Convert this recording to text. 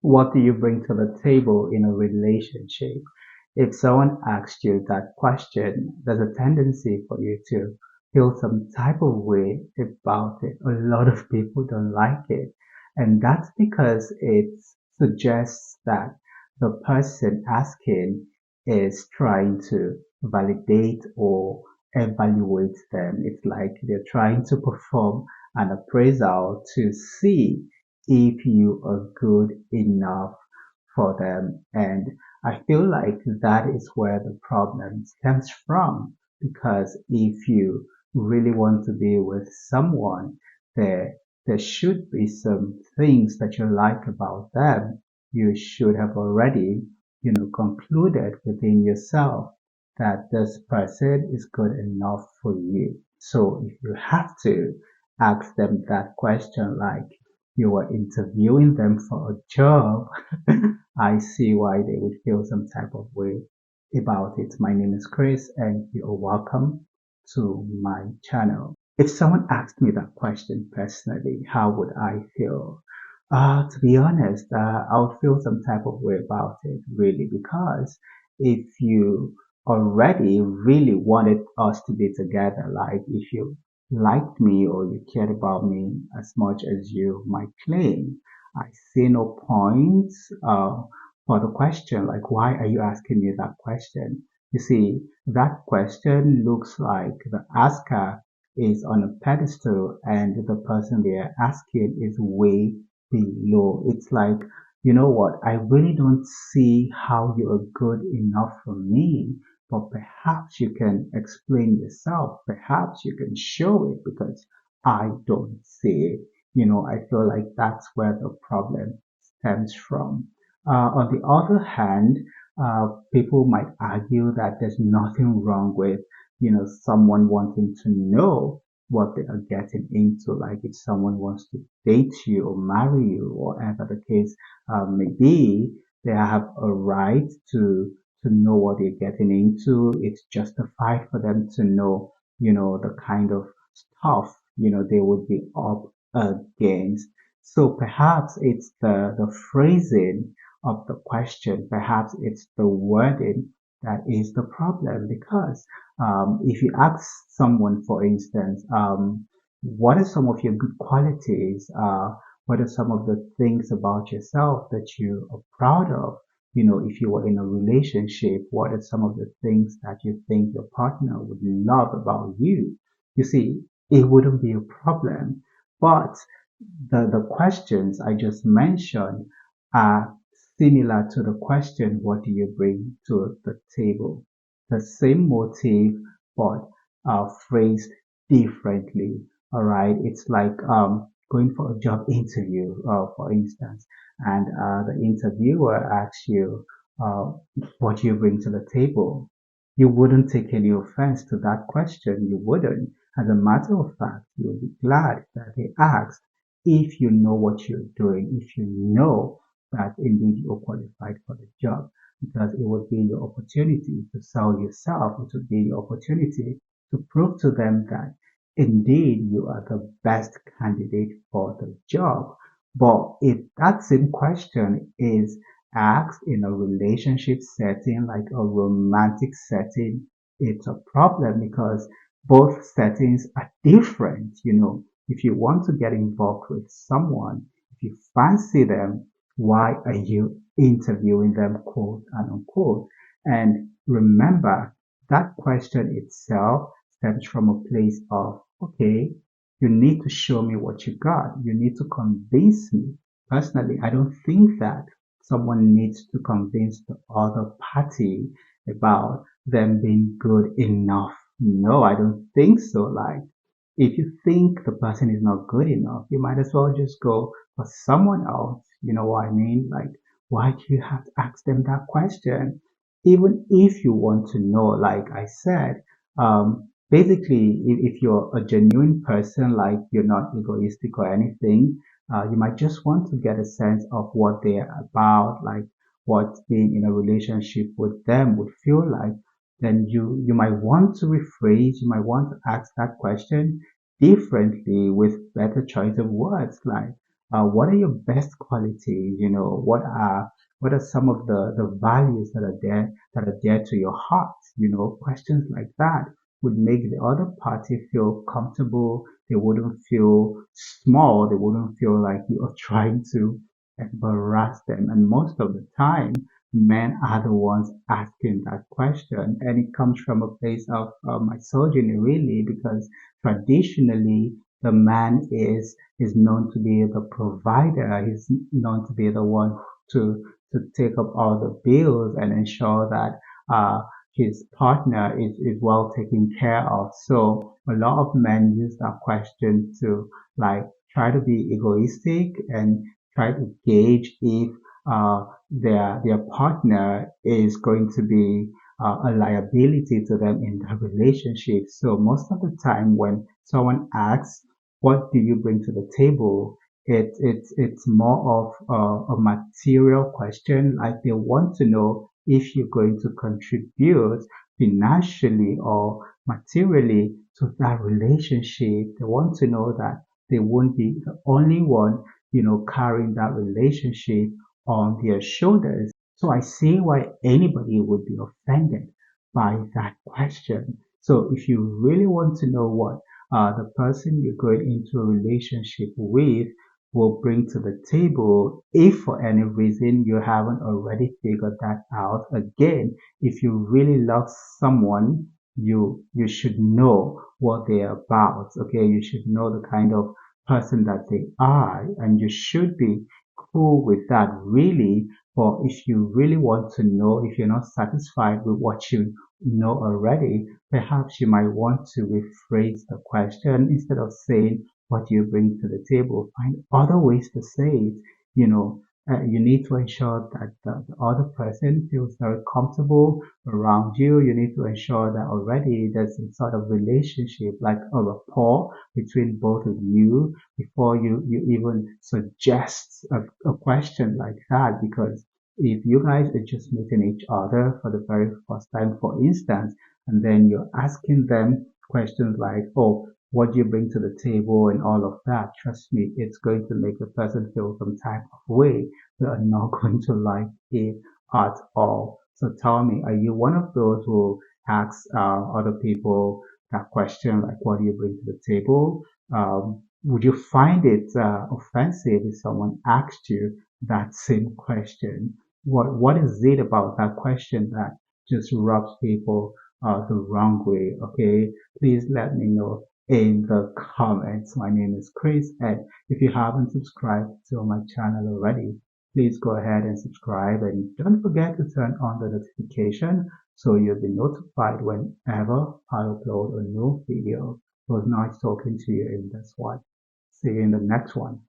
What do you bring to the table in a relationship? If someone asks you that question, there's a tendency for you to feel some type of way about it. A lot of people don't like it. And that's because it suggests that the person asking is trying to validate or evaluate them. It's like they're trying to perform an appraisal to see if you are good enough for them. And I feel like that is where the problem stems from. Because if you really want to be with someone, there, there should be some things that you like about them. You should have already, concluded within yourself that this person is good enough for you. So if you have to ask them that question, like you were interviewing them for a job, I see why they would feel some type of way about it. My name is Chris, and you are welcome to my channel. If someone asked me that question personally, how would I feel? To be honest, I would feel some type of way about it, really, because if you already really wanted us to be together, like if you liked me or you cared about me as much as you might claim, I see no point for the question, like, why are you asking me that question? You see, that question looks like the asker is on a pedestal and the person they are asking is way below. It's like, you know what? I really don't see how you are good enough for me, but perhaps you can explain yourself. Perhaps you can show it because I don't see it. I feel like that's where the problem stems from. On the other hand, people might argue that there's nothing wrong with, someone wanting to know what they are getting into. Like if someone wants to date you or marry you, or whatever the case may be, they have a right to know what they're getting into. It's justified for them to know, the kind of stuff, they would be up against. So perhaps it's the phrasing of the question. Perhaps it's the wording that is the problem because if you ask someone, for instance, what are some of your good qualities? What are some of the things about yourself that you are proud of? If you were in a relationship, what are some of the things that you think your partner would love about you? You see, it wouldn't be a problem. But the questions I just mentioned are similar to the question, what do you bring to the table? The same motive, but phrased differently. All right. It's like going for a job interview, for instance, and the interviewer asks you, uh, what do you bring to the table? You wouldn't take any offense to that question. You wouldn't. As a matter of fact, you'll be glad that they asked if you know what you're doing, if you know that indeed you're qualified for the job, because it would be your opportunity to sell yourself. It would be your opportunity to prove to them that indeed you are the best candidate for the job. But if that same question is asked in a relationship setting, like a romantic setting, it's a problem because both settings are different. If you want to get involved with someone, if you fancy them, why are you interviewing them, quote and unquote? And remember, that question itself stems from a place of, okay, you need to show me what you got. You need to convince me. Personally, I don't think that someone needs to convince the other party about them being good enough. No, I don't think so. Like, if you think the person is not good enough, you might as well just go for someone else. You know what I mean? Like, why do you have to ask them that question? Even if you want to know, like I said, basically, if you're a genuine person, like you're not egoistic or anything, you might just want to get a sense of what they're about, like what being in a relationship with them would feel like. Then you might want to rephrase, you might want to ask that question differently with better choice of words, like, what are your best qualities? What are some of the values that are dear to your heart? Questions like that would make the other party feel comfortable. They wouldn't feel small. They wouldn't feel like you are trying to embarrass them. And most of the time, men are the ones asking that question. And it comes from a place of misogyny, really, because traditionally, the man is known to be the provider. He's known to be the one to take up all the bills and ensure that his partner is well taken care of. So a lot of men use that question to like try to be egoistic and try to gauge if their partner is going to be a liability to them in the relationship. So most of the time when someone asks, what do you bring to the table? It's more of a material question. Like they want to know if you're going to contribute financially or materially to that relationship. They want to know that they won't be the only one, carrying that relationship on their shoulders. So I see why anybody would be offended by that question. So if you really want to know what the person you're going into a relationship with will bring to the table, if for any reason you haven't already figured that out, again, if you really love someone, you should know what they're about. Okay, you should know the kind of person that they are, and you should be cool with that, really. But if you really want to know, if you're not satisfied with what you know already, perhaps you might want to rephrase the question. Instead of saying, what do you bring to the table? Find other ways to say it. You know, you need to ensure that the other person feels very comfortable around you. You need to ensure that already there's some sort of relationship, like a rapport between both of you before you even suggest a question like that. Because if you guys are just meeting each other for the very first time, for instance, and then you're asking them questions like, oh, what do you bring to the table and all of that, trust me, it's going to make the person feel some type of way. They are not going to like it at all. So tell me, are you one of those who asks other people that question, like, what do you bring to the table? Would you find it offensive if someone asked you that same question? What is it about that question that just rubs people the wrong way? Okay, please let me know in the comments. My name is Chris, and if you haven't subscribed to my channel already, please go ahead and subscribe, and don't forget to turn on the notification so you'll be notified whenever I upload a new video. It was nice talking to you in this one. See you in the next one.